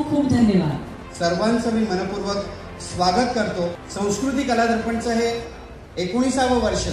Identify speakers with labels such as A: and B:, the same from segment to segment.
A: खूप खूप धन्यवाद.
B: सर्वांचं मी मनपूर्वक स्वागत करतो. संस्कृती कला दर्पणचं हे 19वे वर्ष.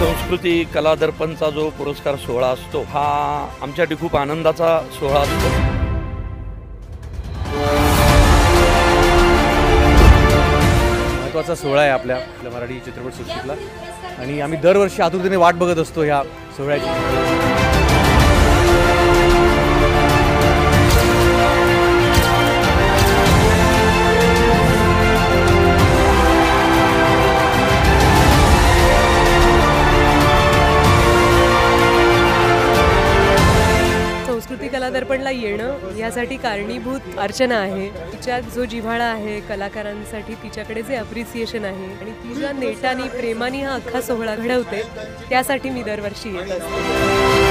C: संस्कृती कला दर्पणचा जो पुरस्कार सोहळा असतो हा आमच्यासाठी खूप आनंदाचा सोहळा असतो.
D: महत्त्वाचा सोहळा आहे आपल्या मराठी चित्रपट सृष्टीतला आणि आम्ही दरवर्षी आतुरतेने वाट बघत असतो ह्या सोहळ्याची.
E: संस्कृती कला दर्पणला येणं यासाठी कारणीभूत अर्चना आहे. तिच्यात जो जिव्हाळा आहे कलाकारांसाठी, तिच्याकडे जे अप्रिसिएशन आहे आणि ती ज्या नेटानी प्रेमाने हा अख्खा सोहळा घडवते त्यासाठी मी दरवर्षी येत असते.